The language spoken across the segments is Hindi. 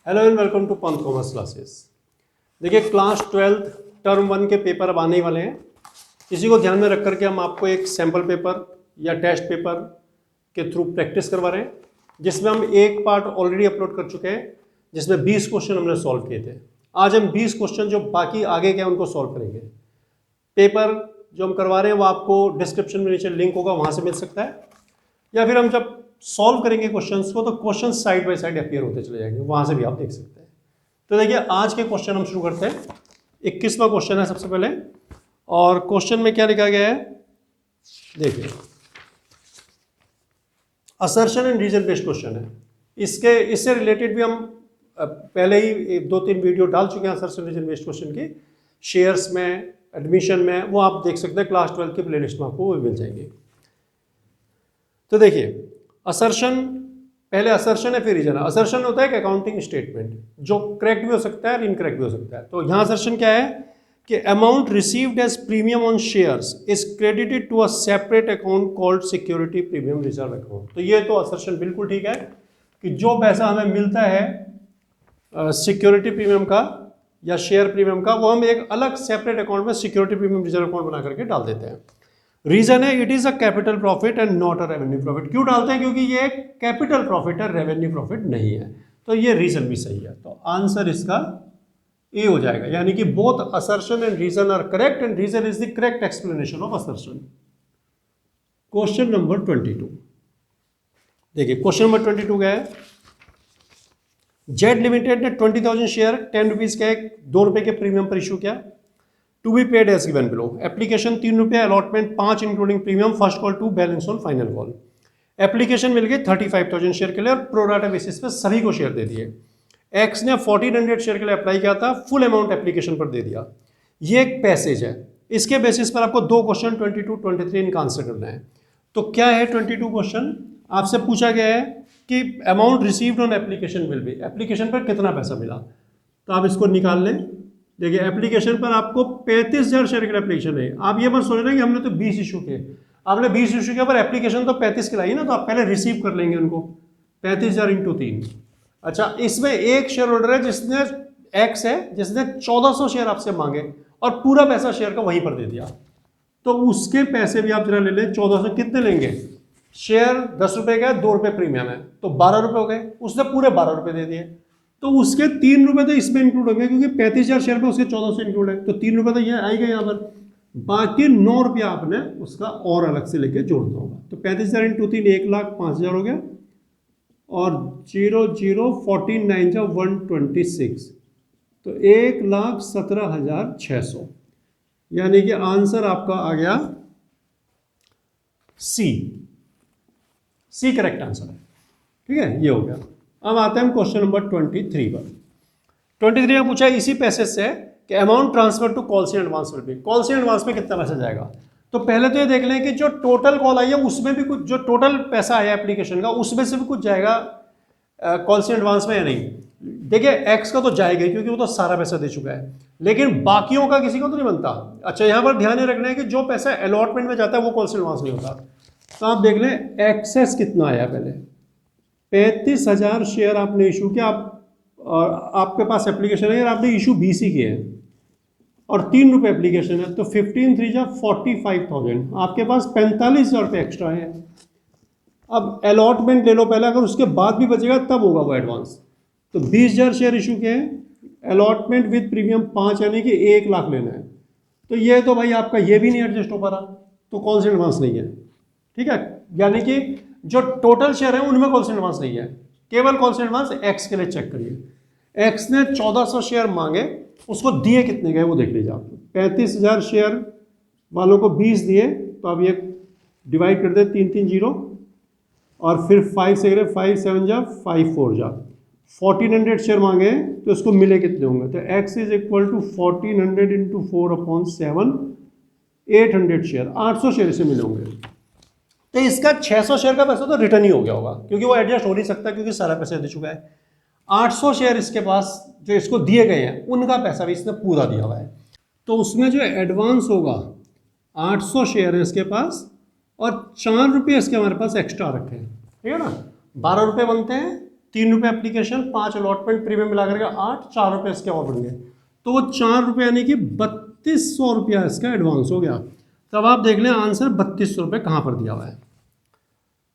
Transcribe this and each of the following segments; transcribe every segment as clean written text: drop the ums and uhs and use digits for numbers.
हेलो एंड वेलकम टू पंथ कॉमर्स क्लासेस। देखिए क्लास 12 टर्म 1 के पेपर अब आने ही वाले हैं। इसी को ध्यान में रख करके हम आपको एक सैम्पल पेपर या टेस्ट पेपर के थ्रू प्रैक्टिस करवा रहे हैं, जिसमें हम एक पार्ट ऑलरेडी अपलोड कर चुके हैं, जिसमें 20 क्वेश्चन हमने सॉल्व किए थे। आज हम 20 क्वेश्चन जो बाकी आगे के हैं उनको सॉल्व करेंगे। पेपर जो हम करवा रहे हैं वो आपको डिस्क्रिप्शन में नीचे लिंक होगा, वहाँ से मिल सकता है, या फिर हम जब सॉल्व करेंगे क्वेश्चंस को तो question side by side appear होते चले जाएंगे, वहां से भी आप देख सकते हैं। तो देखिए आज के क्वेश्चन हम शुरू करते हैं। 21वां क्वेश्चन है सबसे पहले, और क्वेश्चन में क्या लिखा गया है देखिए, assertion and reason based question है। इससे रिलेटेड भी हम पहले ही 2-3 वीडियो डाल चुके हैं असर्शन रीजन बेस्ड क्वेश्चन की, शेयर्स में, एडमिशन में, वो आप देख सकते हैं। क्लास 12 की प्लेलिस्ट में आपको वो मिल जाएंगे। तो देखिए असर्शन, पहले असर्शन है फिर रीजन है। असर्शन होता है कि अकाउंटिंग स्टेटमेंट जो करेक्ट भी हो सकता है और इनकरेक्ट भी हो सकता है। तो यहाँ असर्शन क्या है कि amount received as premium on shares is credited to a separate account called security premium reserve account. तो ये तो असर्शन बिल्कुल ठीक है कि जो पैसा हमें मिलता है सिक्योरिटी प्रीमियम का या शेयर प्रीमियम का, वो हम एक अलग सेपरेट अकाउंट में सिक्योरिटी प्रीमियम रिजर्व अकाउंट बना करके डाल देते हैं। रीजन है it is a capital profit and not a revenue profit. क्यों डालते हैं? क्योंकि ये कैपिटल प्रॉफिट है, रेवेन्यू प्रॉफिट नहीं है। तो ये रीजन भी सही है। तो आंसर इसका ए हो जाएगा, यानी कि both assertion and reason are correct and reason is the correct explanation of assertion. Question number 22 देखिए, क्वेश्चन नंबर 22 क्या है, जेड लिमिटेड ने 20,000 शेयर 10 रुपीज के 2 रुपए के प्रीमियम पर इशू किया। To be paid as given below. Application 3 रुपये, allotment 5 including premium, first call 2, balance on final call. Application मिल गई 35,000 शेयर के लिए और प्रोराटा बेसिस पे सभी को शेयर दे दिए। एक्स ने 1400 शेयर के लिए अप्लाई किया था, फुल अमाउंट एप्लीकेशन पर दे दिया। ये एक पैसेज है, इसके बेसिस पर आपको 2 क्वेश्चन 22, 23 इनका आंसर करना है। तो क्या है 22 क्वेश्चन? आपसे पूछा गया है कि amount received on application will be, application पर कितना पैसा मिला। तो आप इसको निकाल लें। देखिए एप्लीकेशन पर आपको 35,000 शेयर की एप्लीकेशन है। आप ये मत सोच रहे कि हमने तो 20 इशू किए। आपने 20 इशू किया पर एप्लीकेशन तो 35 की लाई ना, तो आप पहले रिसीव कर लेंगे उनको। 35,000 इंटू 3। अच्छा, इसमें एक शेयर होल्डर है जिसने एक्स है, जिसने 1400 शेयर आपसे मांगे और पूरा पैसा शेयर का वहीं पर दे दिया। तो उसके पैसे भी आप जरा ले लें। 1400 कितने लेंगे? शेयर 10 रुपए का है, 2 रुपए प्रीमियम है, तो 12 रुपए हो गए। उसने पूरे 12 रुपए दे दिए, तो उसके 3 रुपए तो इसमें इंक्लूड होंगे, क्योंकि 35,000 शेयर पे उसके 1400 इंक्लूड है, तो 3 रुपए तो ये आएगा यहाँ पर। बाकी 9 रुपया आपने उसका और अलग से लेके जोड़ना होगा। तो 35,000 इंटू 3 1,05,000 हो गया, और 0 0 14 9 जा 126, तो 1,17,600, यानी कि आंसर आपका आ गया सी। सी करेक्ट आंसर है। ठीक है, ये हो गया। अब आते हैं क्वेश्चन नंबर 23 पर। 23 में पूछा है इसी पैसेज से कि amount transfer to calls and advance will be. Calls and advance में कितना पैसा जाएगा? तो पहले तो ये देख लें कि जो टोटल कॉल आई है उसमें भी कुछ, जो टोटल पैसा आया एप्लीकेशन का उसमें से भी कुछ जाएगा कॉल्स एंड एडवांस में या नहीं। देखिए एक्स का तो जाएगा ही, क्योंकि वो तो सारा पैसा दे चुका है, लेकिन बाकियों का किसी को तो नहीं बनता। अच्छा, यहाँ पर ध्यान रखना है कि जो पैसा अलॉटमेंट में जाता है वो कॉल्स एंड एडवांस नहीं होता। तो आप देख लें एक्सेस कितना आया। पहले 35,000 शेयर आपने इशू किया, आपके पास एप्लीकेशन है, आपने इशू 20 ही किए हैं और 3 रुपये एप्लीकेशन है, तो 15 3 जा 45,000, आपके पास 45,000 रुपये एक्स्ट्रा है। अब अलॉटमेंट ले लो पहले, अगर उसके बाद भी बचेगा तब होगा वो एडवांस। तो 20,000 शेयर इशू किए हैं, अलॉटमेंट विद प्रीमियम 5, यानी कि 1 लाख लेना है। तो ये तो भाई आपका ये भी नहीं एडजस्ट हो पा रहा, तो कॉल से एडवांस नहीं है। ठीक है, यानी कि जो टोटल शेयर है उनमें कॉल से एडवांस नहीं है, केवल कॉल से एडवांस एक्स के लिए चेक करिए। एक्स ने 1400 शेयर मांगे, उसको दिए कितने गए वो देख लीजिए आप। 35,000 शेयर वालों को 20 दिए, तो अब ये डिवाइड कर दे 3 3 0, और फिर 5 से करें 5 7 जा 5 4 जा 1400 शेयर मांगे, तो इसको मिले कितने होंगे? तो x is equal to 1400 into 4/7, 800 share, 800 share इसे मिले होंगे। तो इसका 600 शेयर का पैसा तो रिटर्न ही हो गया होगा, क्योंकि वो एडजस्ट हो नहीं सकता, क्योंकि सारा पैसा दे चुका है। 800 शेयर इसके पास जो इसको दिए गए हैं उनका पैसा भी इसने पूरा दिया हुआ है, तो उसमें जो एडवांस होगा 800 शेयर है इसके पास, और 4 रुपये इसके हमारे पास एक्स्ट्रा रखे हैं। ठीक है ना, 12 रुपये बनते हैं ₹3 एप्लीकेशन, 5 अलॉटमेंट, प्रीमियम मिला करके 8, ₹4 इसके और बन गए। तो वो ₹4 यानी कि ₹3200 इसका एडवांस हो गया। तब आप देख लें आंसर ₹3200 कहाँ पर दिया हुआ है।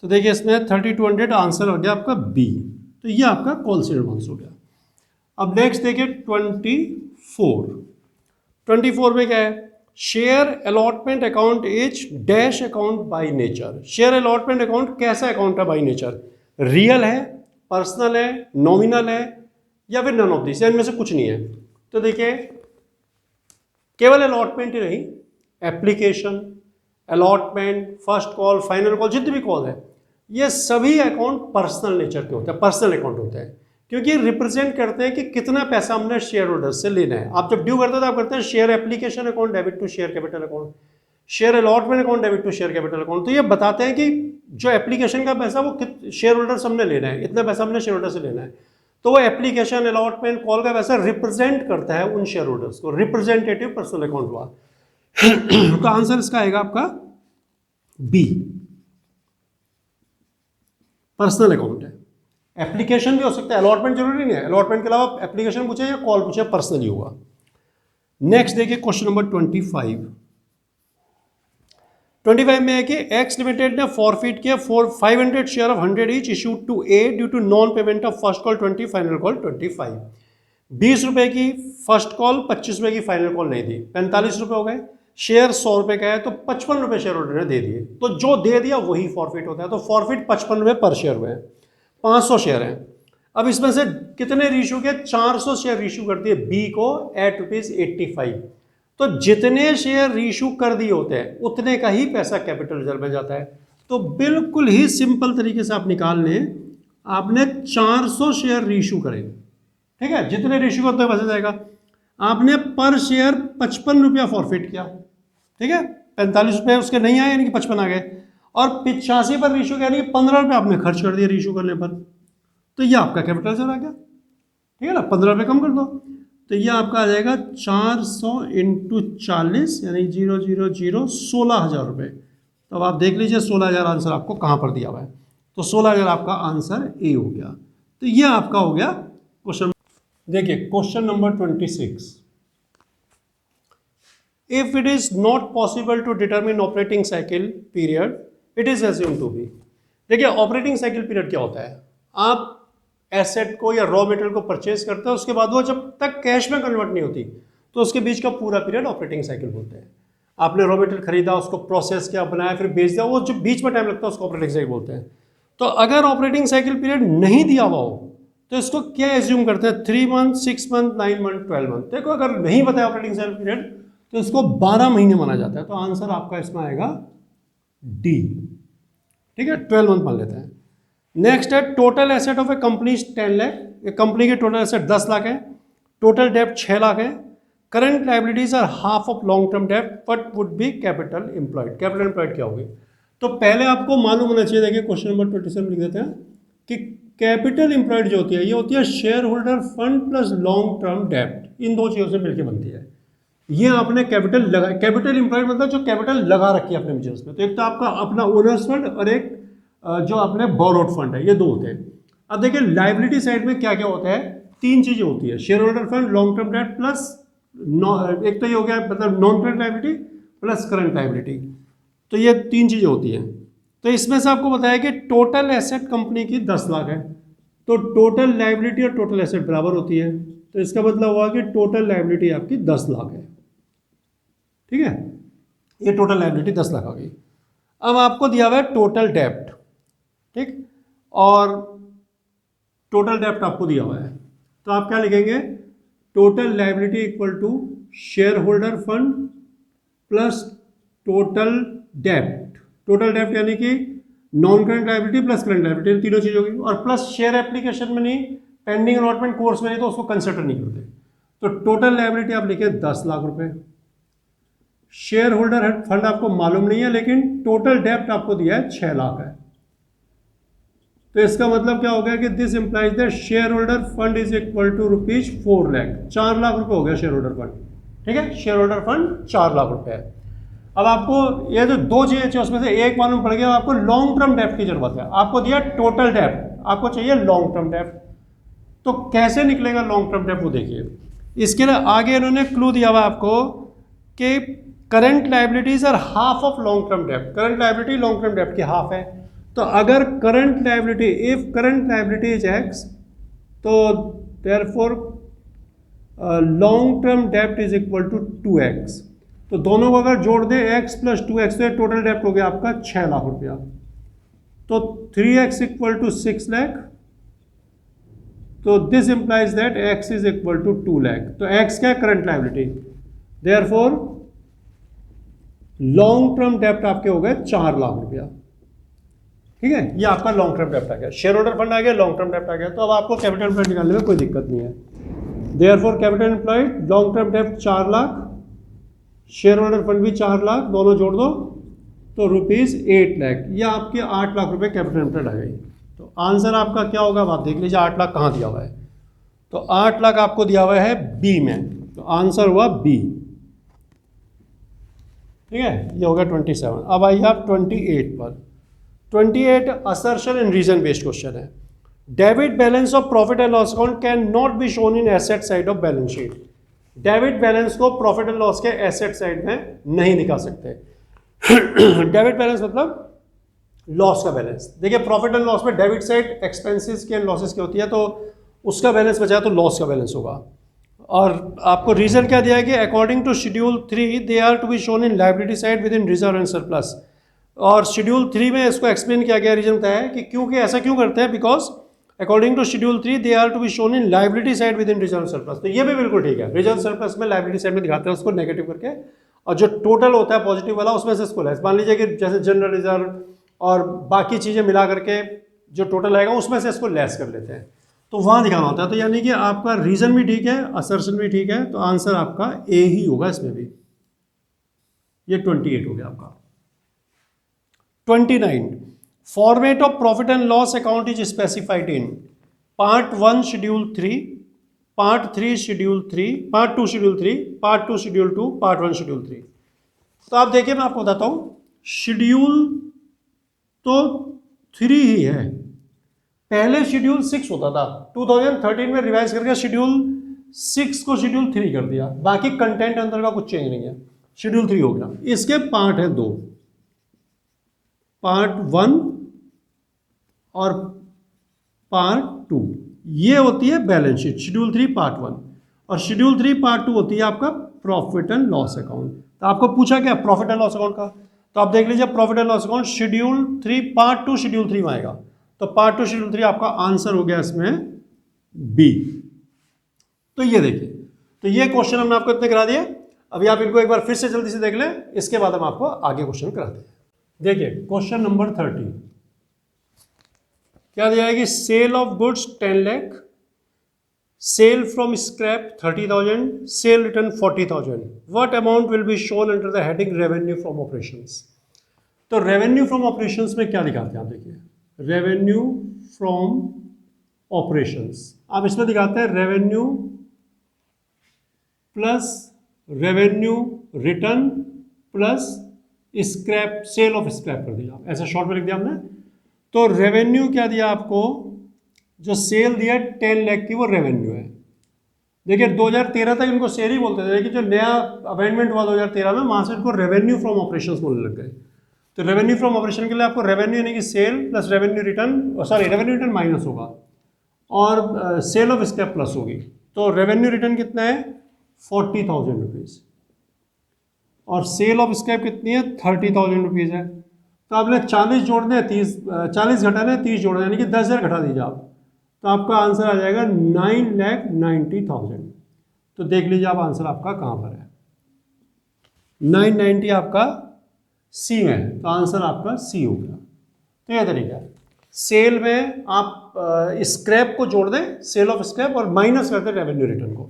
तो देखिए इसमें 3200 आंसर हो गया आपका बी। तो ये आपका कॉल से एडवांस हो गया। अब नेक्स्ट देखिए 24 में क्या है, share allotment account is dash account by nature. Share allotment account कैसा अकाउंट है बाय नेचर? रियल है, पर्सनल है, नॉमिनल है, या फिर नन ऑफ दिस, इनमें से कुछ नहीं है। तो देखिए केवल अलॉटमेंट ही नहीं, application, allotment, first call, final call, जितने भी कॉल है, ये सभी अकाउंट पर्सनल नेचर के होते हैं, पर्सनल अकाउंट होते हैं, क्योंकि रिप्रेजेंट करते हैं कि कितना पैसा हमने शेयर होल्डर से लेना है। आप जब ड्यू करते हैं तो आप करते हैं share application account debit to share capital account, share allotment account debit to share capital account. तो ये बताते हैं कि जो एप्लीकेशन का पैसा वो शेयर होल्डर से हमने लेना है, इतना पैसा हमने शेयर होल्डर से लेना है। तो वो एप्लीकेशन, अलॉटमेंट, कॉल का पैसा रिप्रेजेंट करता है उन शेयर होल्डर्स को, रिप्रेजेंटेटिव पर्सनल अकाउंट हुआ। तो आंसर इसका आएगा आपका बी, पर्सनल अकाउंट है। एप्लीकेशन भी हो सकता है, अलॉटमेंट जरूरी नहीं है, अलॉटमेंट के अलावा एप्लीकेशन पूछे या कॉल पूछे, पर्सनल ही होगा। नेक्स्ट देखिए क्वेश्चन नंबर 25 में है कि एक्स लिमिटेड ने फॉरफिट किया 500 share of 100 each issued to A due to non payment of first call 20, final call 25। ₹20 की फर्स्ट कॉल, ₹25 की फाइनल कॉल नहीं दी, ₹45 हो गए। शेयर ₹100 का है तो ₹55 शेयर होल्डर ने दे दिए, तो जो दे दिया वही फॉरफिट होता है। तो फॉरफिट ₹55 पर शेयर हुए हैं, 500 शेयर हैं। अब इसमें से कितने रीशू के? 400 शेयर रीशू कर दिए बी को एट ₹85। तो जितने शेयर रीशू कर दिए होते हैं उतने का ही पैसा कैपिटल रिजर्व में जाता है। तो बिल्कुल ही सिंपल तरीके से आप निकाल लें, आपने 400 शेयर रीशू करें, ठीक है, जितने रीशू का उतना पैसा जाएगा। आपने पर शेयर ₹55 फॉरफिट किया, ठीक है, ₹45 उसके नहीं आए यानी कि 55 आ गए, और 85 पर रीशू यानी कि ₹15 आपने खर्च कर दिया रीशू करने पर। तो ये आपका कैपिटल रिजर्व आ गया, ठीक है ना, ₹15 कम कर दो, तो ये आपका आ जाएगा 400 × 40 यानी 000 ₹16,000। तो अब आप देख लीजिए 16,000 आंसर आपको कहाँ पर दिया हुआ है। तो 16,000 आपका आंसर ए हो गया। तो ये आपका हो गया क्वेश्चन। देखिए question number 26, if it is not possible to determine operating cycle period it is assume to be. देखिए ऑपरेटिंग साइकिल पीरियड क्या होता है? आप एसेट को या रॉ मटेरियल को परचेज करते हैं, उसके बाद वो जब तक कैश में कन्वर्ट नहीं होती तो उसके बीच का पूरा पीरियड ऑपरेटिंग साइकिल बोलते हैं। आपने रॉ मटेरियल खरीदा, उसको प्रोसेस किया, बनाया, फिर बेच दिया, वो जो बीच में टाइम लगता है उसको ऑपरेटिंग साइकिल बोलते हैं। तो अगर ऑपरेटिंग साइकिल पीरियड नहीं दिया हुआ हो तो इसको क्या एज्यूम करते हैं? 3 मंथ, 6 मंथ, 9 मंथ, 12 मंथ। देखो अगर नहीं बताया ऑपरेटिंग साइकिल पीरियड तो इसको 12 महीने माना जाता है। तो आंसर आपका इसमें आएगा डी, ठीक है, 12 मंथ मान लेते हैं। नेक्स्ट है total asset of A company 10 lakh, एक कंपनी के टोटल एसेट 10 लाख है, टोटल डेप्ट 6 लाख है, current liabilities are half of long term डेप्ट, what would be capital employed. Capital employed क्या होगी? तो पहले आपको मालूम होना चाहिए, देखिए क्वेश्चन नंबर 27 में लिख देते हैं कि कैपिटल एम्प्लॉयड जो होती है ये होती है share holder fund plus long term डेप्ट, इन दो चीज़ों से मिलकर बनती है। ये आपने कैपिटल लगा, कैपिटल एम्प्लॉयड मतलब जो कैपिटल लगा रखी है अपने बिजनेस में। तो एक तो आपका अपना ओनर्स फंड और एक जो आपने बोरोड फंड है, ये दो होते हैं। अब देखिए लाइबिलिटी साइड में क्या क्या होता है, 3 चीज़ें होती है, share holder fund, long term debt plus एक तो ये हो गया मतलब non current liability plus current liability. तो ये 3 चीज़ें होती हैं। तो इसमें से आपको बताया कि टोटल एसेट कंपनी की 10 लाख है, तो टोटल लाइबिलिटी और टोटल एसेट बराबर होती है। तो इसका मतलब हुआ कि टोटल लाइबिलिटी आपकी 10 लाख है, ठीक है, ये टोटल लाइबिलिटी 10 लाख आ गई। अब आपको दिया हुआ है टोटल डेप्ट, ठीक, और टोटल डेप्ट आपको दिया हुआ है, तो आप क्या लिखेंगे? Total liability equal to share holder fund plus total डेप्ट। टोटल डेप्ट यानी कि non current liability plus current liability, तीनों चीज़ होगी, और प्लस शेयर एप्लीकेशन में नहीं, पेंडिंग अलॉटमेंट कोर्स में नहीं, तो उसको कंसिडर नहीं करते। तो टोटल लाइबिलिटी आप लिखे 10 लाख रुपए। शेयर होल्डर फंड आपको मालूम नहीं है, लेकिन टोटल डेप्ट आपको दिया है 6 लाख है। तो इसका मतलब क्या हो गया कि this implies that share holder fund is equal to ₹4 lakh, 4 lakh रुपए हो गया शेयर होल्डर फंड, ठीक है, शेयर होल्डर फंड 4 लाख रुपए है। अब आपको ये जो 2 चीजें उसमें से एक मालूम पड़ गया, आपको लॉन्ग टर्म डेप्ट की जरूरत है। आपको दिया टोटल डेप्ट, आपको चाहिए लॉन्ग टर्म डेप्ट। तो कैसे निकलेगा लॉन्ग टर्म डेप्ट वो देखिए। इसके लिए आगे इन्होंने क्लू दिया हुआ आपको कि current liabilities are half of long term डेप्ट। करंट लायबिलिटी लॉन्ग टर्म डेप्ट की हाफ है। तो अगर current liability, if current liability is x, तो देयरफॉर लॉन्ग टर्म डेप्ट इज इक्वल टू 2x। तो दोनों को अगर जोड़ दें x प्लस 2x, तो टोटल डेप्ट हो गया आपका 6 लाख रुपया। तो 3x इक्वल टू 6 लाख। तो this implies that x is equal to 2 lakh. तो x क्या है? Current liability. Therefore long term डेप्ट आपके हो गए 4 लाख रुपया। ठीक है, ये आपका लॉन्ग टर्म डेप्ट आ गया, शेयर होल्डर फंड आ गया, लॉन्ग टर्म डेप्ट आ गया। तो अब आपको कैपिटल एम्प्लॉयड निकालने में कोई दिक्कत नहीं है। Therefore capital employed long term डेप्ट 4 लाख, शेयर होल्डर फंड भी 4 लाख, दोनों जोड़ दो तो रुपीज 8 लाख। ये आपके 8 लाख रुपए कैपिटल एम्प्लॉयड आ गई। तो आंसर आपका क्या होगा आप देख लीजिए। 8 लाख कहाँ दिया हुआ है? तो 8 लाख आपको दिया हुआ है बी में, तो आंसर हुआ बी। ठीक है, ये होगा 27। अब आइए आप 28 पर। 28 assertion and reason based question है। Debit balance of profit and loss account can not be shown in asset side of balance sheet. Debit balance को प्रॉफिट एंड लॉस के एसेट साइड में नहीं दिखा सकते। डेबिट बैलेंस मतलब लॉस का बैलेंस। देखिए प्रॉफिट एंड लॉस में डेबिट साइड एक्सपेंसेस की एंड लॉसेस की होती है, तो उसका बैलेंस बचा तो लॉस का बैलेंस होगा। और आपको रीजन क्या दिया है कि according to schedule 3 they are to be shown in liability side with in reserve and surplus. और शेड्यूल 3 में इसको एक्सप्लेन किया गया, रीजन बताया है कि क्योंकि ऐसा क्यों करते हैं, because according to schedule 3 they are to be shown in liability side with in reserve surplus. तो ये भी बिल्कुल ठीक है, रिजर्व सरप्लस में लायबिलिटी साइड में दिखाते हैं उसको नेगेटिव करके, और जो टोटल होता है पॉजिटिव वाला उसमें से इसको लेस। मान लीजिए कि जैसे जनरल रिजर्व और बाकी चीज़ें मिला करके जो टोटल आएगा उसमें से इसको लेस कर लेते हैं, तो वहाँ दिखाना होता है। तो यानी कि आपका रीजन भी ठीक है, असर्शन भी ठीक है, तो आंसर आपका ए ही होगा इसमें भी। ये 28 हो गया आपका। 29 format of profit and loss account is specified in part 1 schedule 3, part 3 schedule 3, part 2 schedule 3, part 2 schedule 2, part 1 schedule 3। तो आप देखिए मैं आपको बताता हूं, शेड्यूल तो 3 ही है। पहले शेड्यूल 6 होता था, 2013 में रिवाइज करके शेड्यूल 6 को शेड्यूल 3 कर दिया, बाकी कंटेंट अंदर का कुछ चेंज नहीं है, शेड्यूल 3 हो गया। इसके पार्ट है 2, पार्ट 1 और पार्ट 2। ये होती है बैलेंस शीट, शेड्यूल 3 पार्ट 1, और शेड्यूल 3 पार्ट 2 होती है आपका प्रॉफिट एंड लॉस अकाउंट। तो आपको पूछा क्या प्रॉफिट एंड लॉस अकाउंट का, तो आप देख लीजिए profit and loss account schedule 3 part 2 schedule 3 में आएगा, तो पार्ट 2 शेड्यूल 3 आपका आंसर हो गया इसमें बी। तो ये देखिए, तो ये क्वेश्चन हमने आपको इतने करा दिए। अभी आप इनको एक बार फिर से जल्दी से देख लें, इसके बाद हम आपको आगे क्वेश्चन कराते हैं। देखिए क्वेश्चन नंबर 30 क्या दिया है कि sale of goods 10 lakh, sale from scrap 30,000, sale return 40,000, what amount will be shown under the heading revenue from operations. तो रेवेन्यू फ्रॉम ऑपरेशंस में क्या दिखाते हैं आप देखिए, रेवेन्यू फ्रॉम ऑपरेशंस, आप इसमें दिखाते हैं revenue plus revenue return plus scrap, sale of scrap कर दिया, ऐसा शॉर्ट में लिख दिया हमने। तो रेवेन्यू क्या दिया आपको, जो सेल दिया 10 लाख की वो रेवेन्यू है। देखिए 2013 तक इनको सेल ही बोलते थे, लेकिन जो नया अमेंडमेंट हुआ 2013 में, वहां से इनको रेवेन्यू फ्रॉम ऑपरेशंस बोलने लग गए। तो रेवेन्यू फ्रॉम ऑपरेशन के लिए आपको रेवेन्यू यानी कि sale plus revenue return, sorry revenue return minus होगा और सेल ऑफ स्क्रैप प्लस होगी। तो रेवेन्यू रिटर्न कितना है 40,000 रुपीज़ और सेल ऑफ स्क्रैप कितनी है 30,000 रुपीज़ है। तो आपने 40 जोड़ने हैं 30, 40 घटाने 30 जोड़ने यानी कि 10,000 घटा दीजिए आप, तो आपका आंसर आ जाएगा 9,90,000। तो देख लीजिए आप आंसर आपका कहाँ पर है, 990 आपका सी में है, तो आंसर आपका सी हो गया। तो यह तरीका है, सेल में आप स्क्रैप को जोड़ दें, सेल ऑफ स्क्रैप, और माइनस करते रेवेन्यू रिटर्न को।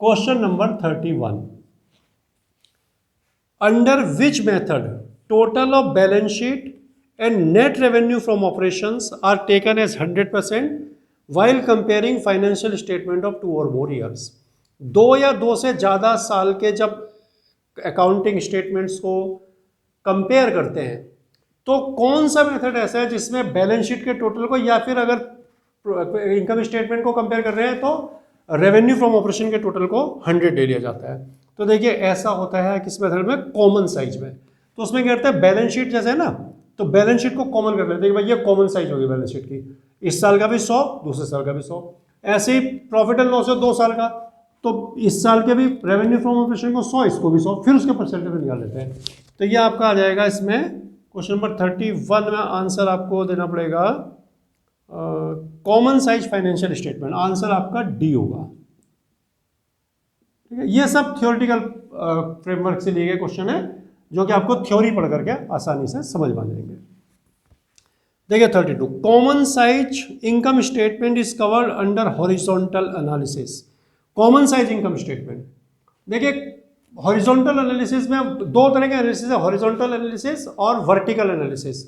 Question number 31, under which method total of balance sheet and net revenue from operations are taken as 100% while comparing financial statement of 2 or more years. 2 या 2 से ज़्यादा साल के जब अकाउंटिंग स्टेटमेंट्स को कंपेयर करते हैं तो कौन सा मेथड ऐसा है जिसमें बैलेंस शीट के टोटल को, या फिर अगर इनकम स्टेटमेंट को कंपेयर कर रहे हैं तो रेवेन्यू फ्रॉम ऑपरेशन के टोटल को 100 ले लिया जाता है। तो देखिए ऐसा होता है किस मेथड में, कॉमन साइज में। तो उसमें क्या करते हैं, बैलेंस शीट जैसे है ना, तो बैलेंस शीट को कॉमन कर लेते हैं कि भाई ये कॉमन साइज होगी बैलेंस शीट की, इस साल का भी 100, दूसरे साल का भी 100। ऐसे ही प्रॉफिट एंड लॉस है 2 साल का, तो इस साल के भी रेवेन्यू फ्रॉम ऑपरेशन को 100, इसको भी 100, फिर उसके परसेंटेज में निकाल लेते हैं। तो ये आपका आ जाएगा इसमें क्वेश्चन नंबर 31 में आंसर आपको देना पड़ेगा common size financial statement, answer आपका डी होगा। ठीक है, ये सब थ्योरेटिकल फ्रेमवर्क से लिए गए क्वेश्चन है जो कि आपको थ्योरी पढ़ करके आसानी से समझ में आ जाएंगे। देखिए 32, common size income statement is covered under horizontal analysis. Common size income statement, देखिए हॉरिजॉन्टल एनालिसिस में 2 तरह के एनालिसिस है, हॉरिजॉन्टल एनालिसिस और वर्टिकल एनालिसिस।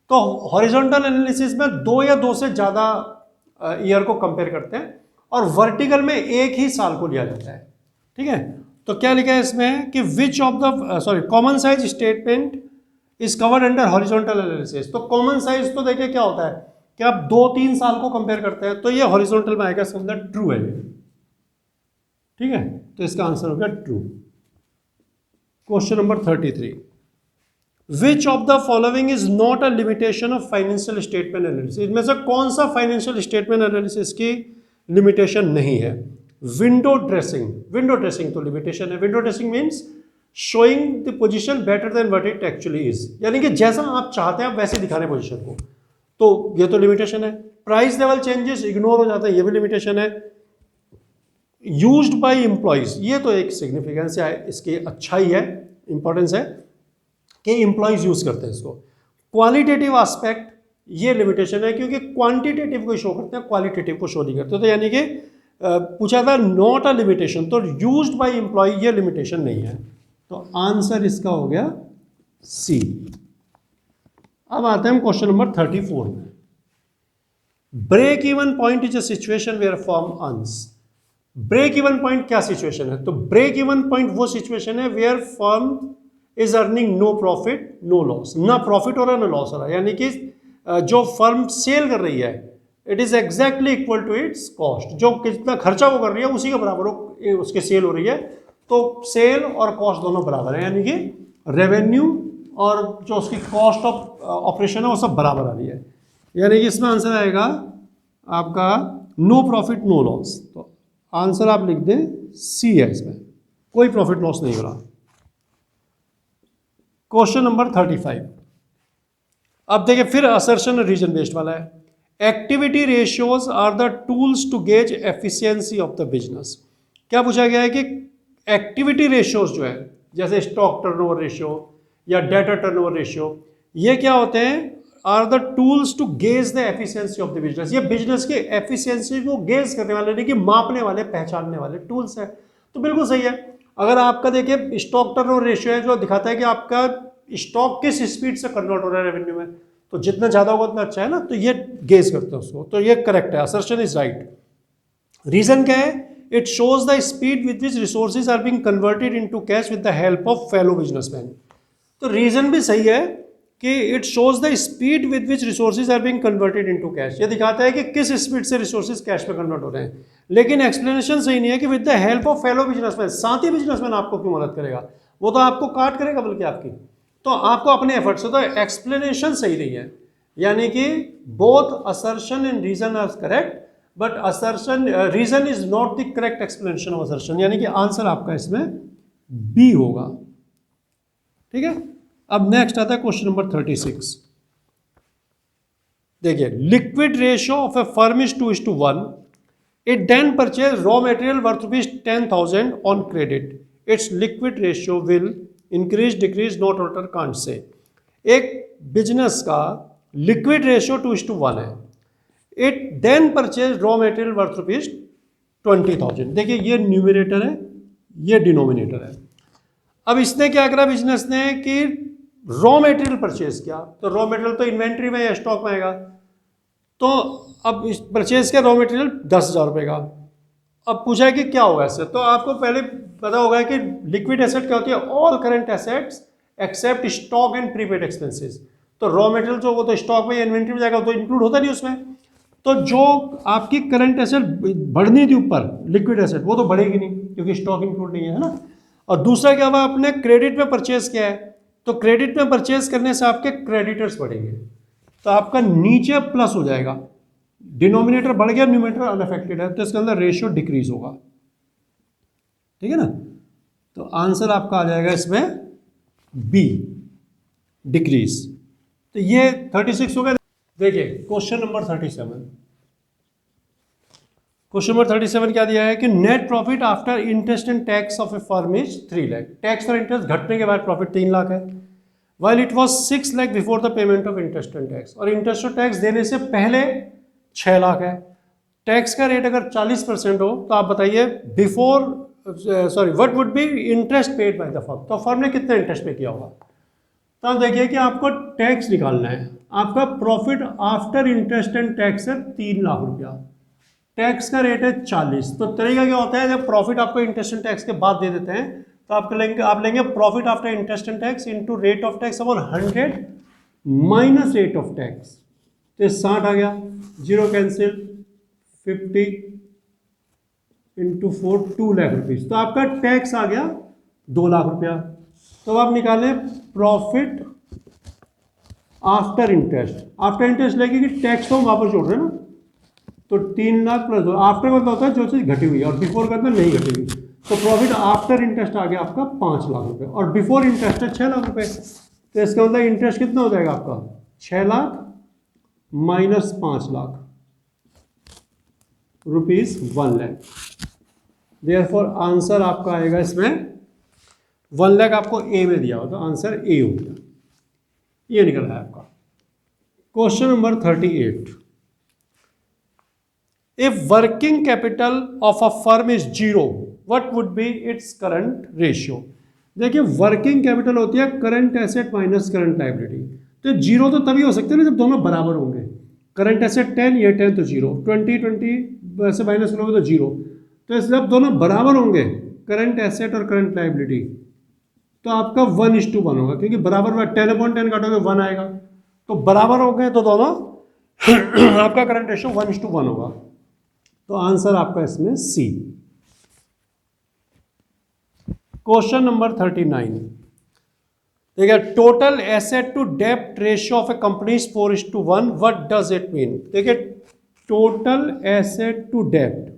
तो हॉरिजॉन्टल एनालिसिस में 2 या 2 से ज़्यादा ईयर को कंपेयर करते हैं, और वर्टिकल में एक ही साल को लिया जाता है। ठीक है, तो क्या लिखा है इसमें कि which of the common size statement is covered under horizontal analysis. तो कॉमन साइज तो देखिए क्या होता है कि आप 2-3 साल को कंपेयर करते हैं, तो ये हॉरिजॉन्टल में आएगा, इसका मतलब ट्रू है। ठीक है, तो इसका आंसर हो गया true. Question number 33, which of the following is not a limitation of financial statement analysis. इनमें से कौन सा फाइनेंशियल स्टेटमेंट एनालिसिस की लिमिटेशन नहीं है। विंडो ड्रेसिंग, विंडो ड्रेसिंग तो लिमिटेशन है। Window dressing means showing the position better than what it actually is, यानी कि जैसा आप चाहते हैं आप वैसे दिखा रहे हैं पोजीशन को, तो ये तो लिमिटेशन है। प्राइस लेवल चेंजेस इग्नोर हो जाता है, ये भी लिमिटेशन है। यूज्ड बाय एम्प्लॉइज, ये तो एक सिग्निफिकेंस है, इसकी अच्छाई है, इंपॉर्टेंस है कि एम्प्लॉइज यूज करते हैं इसको। क्वालिटेटिव एस्पेक्ट, ये लिमिटेशन है क्योंकि क्वांटिटेटिव को शो करते हैं, क्वालिटेटिव को शो नहीं करते। तो यानी कि पूछा था नॉट अ लिमिटेशन, तो यूज्ड बाय एम्प्लॉय ये लिमिटेशन नहीं है। तो आंसर इसका हो गया सी। अब आते हैं क्वेश्चन नंबर 34 में। Break even point is a situation where firm earns. Break even point क्या सिचुएशन है, तो ब्रेक इवन पॉइंट वो सिचुएशन है where firm is earning no profit no loss, ना प्रॉफिट हो रहा है ना लॉस हो रहा है, यानी कि जो फर्म सेल कर रही है it is exactly equal to its cost, जो कितना खर्चा वो कर रही है उसी के बराबर उसके सेल हो रही है। तो सेल और कॉस्ट दोनों बराबर है, यानी कि रेवेन्यू और जो उसकी कॉस्ट ऑफ ऑपरेशन है वो सब बराबर आ रही है, यानी कि इसमें आंसर आएगा आपका नो प्रॉफिट नो लॉस। तो आंसर आप लिख दें सी है, इसमें कोई प्रॉफिट लॉस नहीं हो रहा। क्वेश्चन नंबर 35, अब देखिए फिर असर्शन रीजन बेस्ड वाला है। Activity ratios are the tools to gauge efficiency of the business. क्या पूछा गया है कि एक्टिविटी रेशियोज जो है जैसे स्टॉक टर्नओवर रेशियो या डेटा टर्नओवर रेशियो, ये क्या होते हैं, are the tools to gauge the efficiency of the business. ये बिजनेस की एफिशिएंसी को गेज करने वाले, यानी कि मापने वाले, पहचानने वाले टूल्स है। तो बिल्कुल सही है। अगर आपका देखिए स्टॉक टर्नओवर रेशियो है जो दिखाता है कि आपका स्टॉक किस स्पीड से कन्वर्ट हो रहा है रेवेन्यू में, तो जितना ज्यादा होगा उतना अच्छा है ना, तो ये गेज करते हैं उसको, तो ये करेक्ट है, असर्शन इज राइट। रीजन क्या है, it shows the speed with which resources are being converted into cash with the help of fellow businessman. तो रीजन भी सही है कि it shows the speed with which resources are being converted into cash, ये दिखाता है कि किस स्पीड से रिसोर्सेज कैश में कन्वर्ट हो रहे हैं। लेकिन एक्सप्लेनेशन सही नहीं है कि with the help of fellow businessman, साथ ही बिजनेसमैन आपको क्यों मदद करेगा, वो तो आपको काट करेगा बल्कि आपकी, तो आपको अपने एफर्ट से, तो एक्सप्लेनेशन सही नहीं है। यानी कि both assertion and reason are correct, but assertion reason is not the correct explanation of assertion, यानी कि आंसर आपका इसमें बी होगा। ठीक है, अब नेक्स्ट आता है क्वेश्चन नंबर 36। देखिए liquid ratio of a firm is 2:1, it then purchase raw material worth ₹10,000 on credit, its liquid ratio will increase decrease not alter, can't say. एक बिजनेस का लिक्विड रेशियो 2:1 है, it then purchase raw material worth ₹20,000। देखिए ये न्यूमरेटर है, ये डिनोमिनेटर है। अब इसने क्या करा बिजनेस ने कि रॉ मटेरियल परचेज किया, तो रॉ मटेरियल तो इन्वेंट्री में या स्टॉक में आएगा, तो अब इस परचेज किया रॉ मटेरियल 10,000 रुपये का। अब पूछा है कि क्या होगा इससे, तो आपको पहले पता होगा कि लिक्विड एसेट क्या होती है, all current assets except stock and prepaid expenses. तो रॉ मटेरियल जो वो तो स्टॉक में इन्वेंट्री में जाएगा, तो इंक्लूड होता नहीं उसमें। तो जो आपकी करंट एसेट बढ़नी थी ऊपर लिक्विड एसेट, वो तो बढ़ेगी नहीं क्योंकि स्टॉक इंक्लूड नहीं है ना। और दूसरा क्या हुआ, आपने क्रेडिट में परचेज किया है, तो क्रेडिट में परचेज करने से आपके क्रेडिटर्स बढ़ेंगे, तो आपका नीचे प्लस हो जाएगा, डिनोमिनेटर बढ़ गया, न्यूमरेटर अनअफेक्टेड है, तो इसके अंदर रेशियो डिक्रीज होगा। ठीक है ना, तो आंसर आपका आ जाएगा इसमें बी, डिक्रीज। तो ये 36 हो गया। देखिए क्वेश्चन नंबर 37, क्वेश्चन नंबर 37 क्या दिया है कि net profit after interest and tax of a firm is 3 lakh. Tax और इंटरेस्ट घटने के बाद प्रॉफिट 3 लाख है, while it was 6 lakh before the payment of interest and tax, और इंटरेस्ट और टैक्स देने से पहले 6 लाख है। टैक्स का रेट अगर 40% हो तो आप बताइए before what would B interest paid by the firm, तो फर्म ने कितना इंटरेस्ट पे किया होगा। तो आप देखिए कि आपको टैक्स निकालना है, आपका profit after interest and tax है 3 लाख रुपया, टैक्स का रेट है 40। तो तरीका क्या होता है, जब प्रॉफिट आपको इंटरेस्ट एंड टैक्स के बाद दे देते हैं तो आप लेंगे profit after interest and tax into rate of tax upon 100 minus rate of tax, तो 60 आ गया, 0 कैंसिल, 50 इंटू 4 2 लाख रुपीज, तो आपका टैक्स आ गया 2 लाख रुपया। तो आप निकालें profit after interest, after interest लेके कि टैक्स तो हम वापस जोड़ रहे हैं ना, तो 3 लाख प्लस 2, आफ्टर का मतलब होता है जो चीज़ घटी हुई है और बिफोर का मतलब नहीं घटी हुई, तो प्रॉफिट आफ्टर इंटरेस्ट आ गया आपका 5 लाख रुपए और बिफोर इंटरेस्ट है 6 लाख रुपए, तो इसका मतलब इंटरेस्ट कितना हो जाएगा आपका 6 lakh minus 5 lakh rupees 1 lakh. Therefore answer आपका आएगा इसमें 1 लाख आपको ए में दिया हो, तो आंसर ए हो गया, ये निकल रहा है आपका। Question number 38, if working capital of a firm is 0 what would B its current ratio. देखिए वर्किंग कैपिटल होती है current asset minus current liability, तो 0 तो तभी हो सकते हैं ना जब दोनों बराबर होंगे, करंट एसेट 10, ये 10 तो 0, 20 वैसे माइनस करोगे तो 0, तो जब दोनों बराबर होंगे करंट एसेट और करंट लायबिलिटी, तो आपका 1:1 होगा, क्योंकि बराबर 10/10 काटोगे 1 आएगा, तो बराबर हो गए तो दोनों आपका करंट रेशियो 1:1 होगा, तो आंसर आपका इसमें सी। क्वेश्चन नंबर 39, देखिए टोटल एसेट टू डेब्ट ratio of A company 4:1, what does it mean. देखिए टोटल एसेट टू डेब्ट,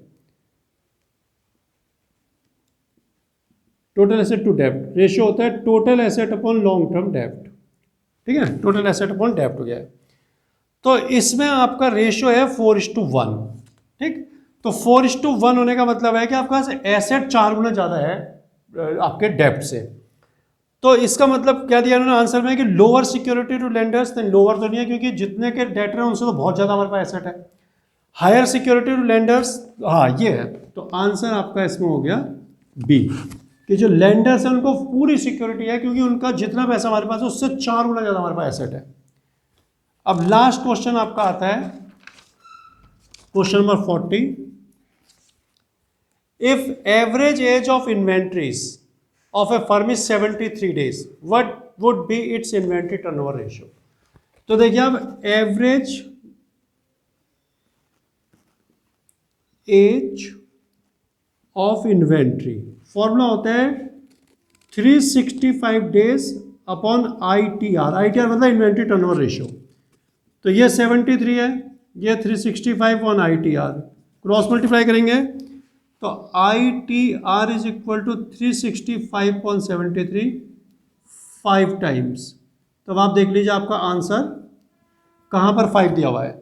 टोटल एसेट टू डेब्ट रेशियो होता है total asset upon long term डेब्ट, ठीक है, टोटल एसेट अपॉन डेब्ट हो गया है, तो इसमें आपका रेशियो है 4:1, ठीक। तो 4:1 होने का मतलब है कि आपके पास एसेट 4 गुना ज़्यादा है आपके डेब्ट से, तो इसका मतलब क्या दिया उन्होंने आंसर में कि lower security to lenders, then lower तो नहीं है क्योंकि जितने के डेटर हैं उनसे तो बहुत ज़्यादा हमारे पास एसेट है, हायर सिक्योरिटी टू लेंडर्स, हाँ ये है, तो आंसर आपका इसमें हो गया बी, कि जो लेंडर्स हैं उनको पूरी सिक्योरिटी है क्योंकि उनका जितना पैसा हमारे पास है उससे 4 गुना ज़्यादा हमारे पास एसेट है। अब लास्ट क्वेश्चन आपका आता है question number 40, if average age of inventories of a firm is 73 days, what would B it's inventory turnover ratio. तो देखिए अब average age of inventory formula होता है 365 days अपॉन ITR, ITR मतलब इन्वेंट्री टर्नओवर रेशियो, तो ये 73 है, ये 365 ऑन ITR, क्रॉस मल्टीप्लाई करेंगे तो ITR is equal to 365.73 5 times, तो आप देख लीजिए आपका आंसर कहाँ पर 5 दिया हुआ है,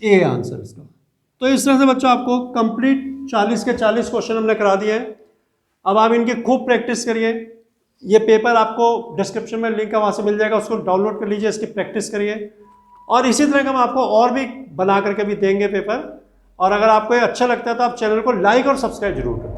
ए आंसर इसका। तो इस तरह से बच्चों आपको कंप्लीट 40 के 40 क्वेश्चन हमने करा दिए हैं, अब आप इनकी खूब प्रैक्टिस करिए, ये पेपर आपको डिस्क्रिप्शन में लिंक है वहाँ से मिल जाएगा, उसको डाउनलोड कर लीजिए, इसकी प्रैक्टिस करिए, और इसी तरह का हम आपको और भी बना करके भी देंगे पेपर, और अगर आपको ये अच्छा लगता है तो आप चैनल को लाइक और सब्सक्राइब जरूर करें।